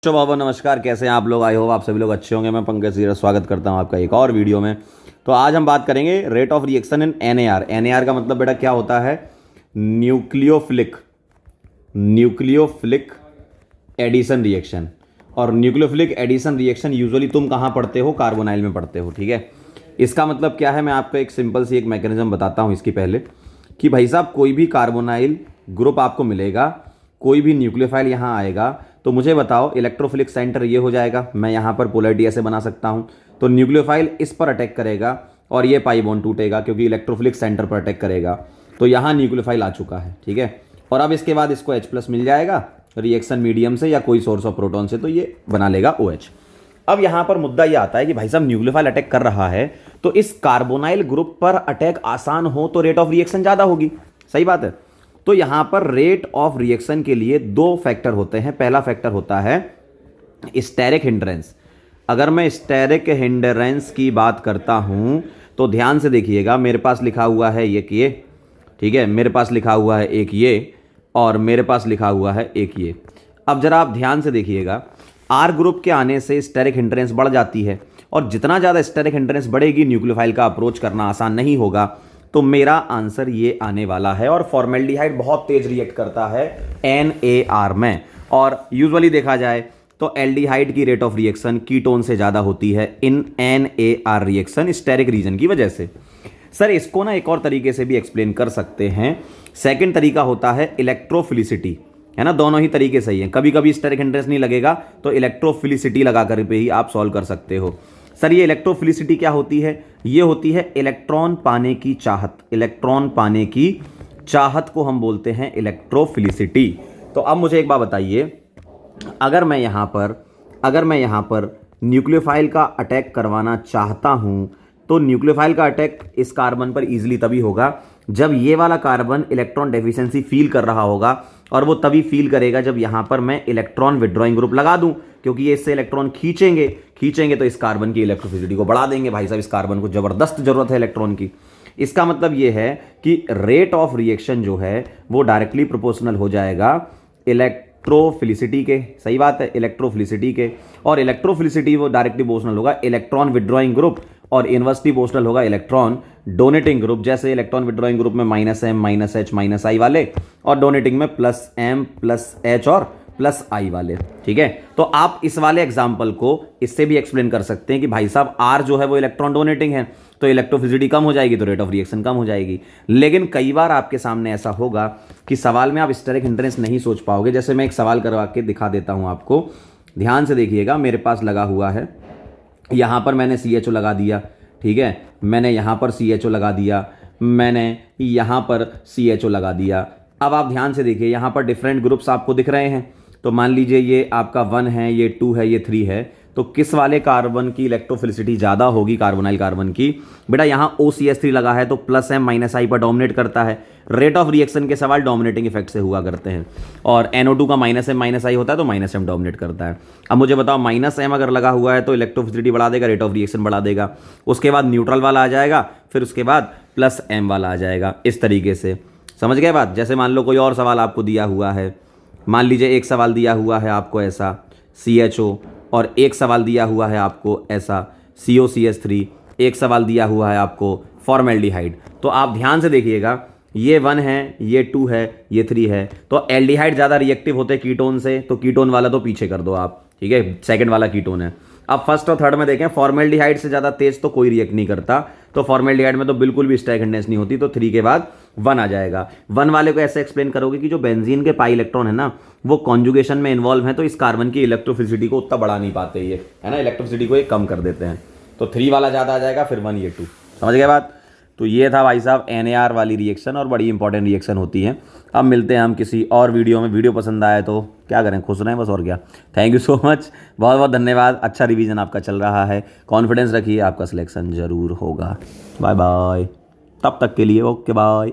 तो बाबा नमस्कार, कैसे हैं आप लोग। आई होप आप सभी लोग अच्छे होंगे। मैं पंकज सीरा स्वागत करता हूं आपका एक और वीडियो में। तो आज हम बात करेंगे rate of reaction in NAR. NAR का मतलब बेटा क्या होता है? Nucleophilic addition reaction. और न्यूक्लियोफिलिक एडिशन रिएक्शन यूजुअली तुम कहाँ पढ़ते हो? कार्बोनाइल में पढ़ते हो, ठीक है। इसका मतलब क्या है, मैं आपको एक सिंपल सी एक मैकेनिज्म बताता हूँ इसकी पहले, कि भाई साहब कोई भी कार्बोनाइल ग्रुप आपको मिलेगा, कोई भी न्यूक्लियोफाइल यहाँ आएगा, तो मुझे बताओ इलेक्ट्रोफिलिक सेंटर ये हो जाएगा। मैं यहाँ पर पोलैरिटी ऐसे बना सकता हूँ। तो न्यूक्लियोफाइल इस पर अटैक करेगा और ये पाई बॉन्ड टूटेगा क्योंकि इलेक्ट्रोफिलिक सेंटर पर अटैक करेगा। तो यहाँ न्यूक्लियोफाइल आ चुका है, ठीक है। और अब इसके बाद इसको H+ मिल जाएगा रिएक्शन मीडियम से या कोई सोर्स ऑफ प्रोटॉन से, तो ये बना लेगा OH। अब यहाँ पर मुद्दा ये आता है कि भाई साहब न्यूक्लियोफाइल अटैक कर रहा है, तो इस कार्बोनाइल ग्रुप पर अटैक आसान हो तो रेट ऑफ रिएक्शन ज़्यादा होगी। सही बात है। तो यहां पर रेट ऑफ रिएक्शन के लिए दो फैक्टर होते हैं। पहला फैक्टर होता है स्टेरिक हिंड्रेंस। अगर मैं स्टेरिक हिंड्रेंस की बात करता हूं तो ध्यान से देखिएगा, मेरे पास लिखा हुआ है एक ये, ठीक है, मेरे पास लिखा हुआ है एक ये, और मेरे पास लिखा हुआ है एक ये। अब जरा आप ध्यान से देखिएगा, आर ग्रुप के आने से स्टेरिक हिंड्रेंस बढ़ जाती है, और जितना ज़्यादा स्टेरिक हिंड्रेंस बढ़ेगी न्यूक्लियोफाइल का अप्रोच करना आसान नहीं होगा। तो मेरा आंसर ये आने वाला है। और फॉर्मेल्डिहाइड बहुत तेज रिएक्ट करता है NAR में, और यूजुअली देखा जाए तो एल्डिहाइड की रेट ऑफ रिएक्शन कीटोन से ज़्यादा होती है इन NAR रिएक्शन स्टेरिक रीजन की वजह से। सर इसको ना एक और तरीके से भी एक्सप्लेन कर सकते हैं। सेकंड तरीका होता है इलेक्ट्रोफिलिसिटी, है ना। दोनों ही तरीके सही हैं। कभी कभी स्टेरिक हिंड्रेंस नहीं लगेगा तो इलेक्ट्रोफिलिसिटी लगा कर पे ही आप सॉल्व कर सकते हो। सर ये इलेक्ट्रोफिलिसिटी क्या होती है? ये होती है इलेक्ट्रॉन पाने की चाहत। इलेक्ट्रॉन पाने की चाहत को हम बोलते हैं इलेक्ट्रोफिलिसिटी। तो अब मुझे एक बात बताइए, अगर मैं यहाँ पर न्यूक्लियोफाइल का अटैक करवाना चाहता हूं, तो न्यूक्लियोफाइल का अटैक इस कार्बन पर इजीली तभी होगा जब ये वाला कार्बन इलेक्ट्रॉन डेफिशिएंसी फील कर रहा होगा, और वो तभी फील करेगा जब यहां पर मैं इलेक्ट्रॉन विड्रॉइंग ग्रुप लगा दूं, क्योंकि ये इससे इलेक्ट्रॉन खींचेंगे तो इस कार्बन की इलेक्ट्रोफिसिटी को बढ़ा देंगे। भाई साहब इस कार्बन को जबरदस्त जरूरत है इलेक्ट्रॉन की। इसका मतलब ये है कि रेट ऑफ रिएक्शन जो है वो डायरेक्टली प्रोपोर्शनल हो जाएगा इलेक्ट्रोफिलिसिटी के। सही बात है, इलेक्ट्रोफिलिसिटी के। और इलेक्ट्रोफिलिसिटी वो डायरेक्टली प्रोपोर्शनल होगा इलेक्ट्रॉन विड्रॉइंग ग्रुप, और इनवर्सली प्रोपोर्शनल होगा इलेक्ट्रॉन डोनेटिंग ग्रुप। जैसे इलेक्ट्रॉन विड्रॉइंग ग्रुप में -M -H -I वाले, और डोनेटिंग में +M +H और +I वाले, ठीक है। तो आप इस वाले एग्जाम्पल को इससे भी एक्सप्लेन कर सकते हैं कि भाई साहब R जो है वो इलेक्ट्रॉन डोनेटिंग है, तो इलेक्ट्रोफिसिटी कम हो जाएगी तो रेट ऑफ रिएक्शन कम हो जाएगी। लेकिन कई बार आपके सामने ऐसा होगा कि सवाल में आप स्टेरिक हिंड्रेंस नहीं सोच पाओगे। जैसे मैं एक सवाल करवा के दिखा देता हूं आपको, ध्यान से देखिएगा। मेरे पास लगा हुआ है, यहाँ पर मैंने CHO लगा दिया, ठीक है, मैंने यहाँ पर CHO लगा दिया, मैंने यहाँ पर CHO लगा दिया। अब आप ध्यान से देखिए, यहाँ पर डिफरेंट ग्रुप्स आपको दिख रहे हैं। तो मान लीजिए ये आपका 1 है, ये 2 है, ये 3 है। तो किस वाले कार्बन की इलेक्ट्रोफिलिसिटी ज़्यादा होगी? कार्बोनाइल कार्बन की। बेटा यहाँ OCH3 लगा है तो +M -I पर डोमिनेट करता है। रेट ऑफ रिएक्शन के सवाल डोमिनेटिंग इफेक्ट से हुआ करते हैं, और NO2 का -M -I होता है तो -M डोमिनेट करता है। अब मुझे बताओ, -M अगर लगा हुआ है तो इलेक्ट्रोफिलिसिटी बढ़ा देगा, रेट ऑफ रिएक्शन बढ़ा देगा। उसके बाद न्यूट्रल वाला आ जाएगा, फिर उसके बाद +M वाला आ जाएगा। इस तरीके से समझ गए बात। जैसे मान लो कोई और सवाल आपको दिया हुआ है, मान लीजिए एक सवाल दिया हुआ है आपको ऐसा CHO, और एक सवाल दिया हुआ है आपको ऐसा COCH3, एक सवाल दिया हुआ है आपको फॉर्मेल्डिहाइड। तो आप ध्यान से देखिएगा, ये 1 है, ये 2 है, ये 3 है। तो एल्डिहाइड ज़्यादा रिएक्टिव होते हैं कीटोन से, तो कीटोन वाला तो पीछे कर दो आप, ठीक है, सेकंड वाला कीटोन है। अब फर्स्ट और थर्ड में देखें, फॉर्मेल्डिहाइड से ज़्यादा तेज तो कोई रिएक्ट नहीं करता, तो फॉर्मेल्डिहाइड में तो बिल्कुल भी स्टेरिक हिंड्रेंस नहीं होती, तो 3 के बाद 1 आ जाएगा। 1 वाले को ऐसे एक्सप्लेन करोगे कि जो बेंजीन के पाई इलेक्ट्रॉन है ना, वो कॉन्जुगेशन में इन्वॉल्व है, तो इस कार्बन की इलेक्ट्रोफिलिसिटी को उतना बढ़ा नहीं पाते ये, है ना, इलेक्ट्रोफिलिसिटी को ये कम कर देते हैं। तो 3 वाला ज़्यादा आ जाएगा, फिर 1 ये 2। समझ गए बात। तो ये था भाई साहब NAR वाली रिएक्शन, और बड़ी इंपॉर्टेंट रिएक्शन होती है। अब मिलते हैं हम किसी और वीडियो में। वीडियो पसंद आए तो क्या करें, खुश रहें बस, और क्या। थैंक यू सो मच, बहुत बहुत धन्यवाद। अच्छा रिवीजन आपका चल रहा है, कॉन्फिडेंस रखिए, आपका सिलेक्शन ज़रूर होगा। बाय बाय, तब तक के लिए ओके बाय।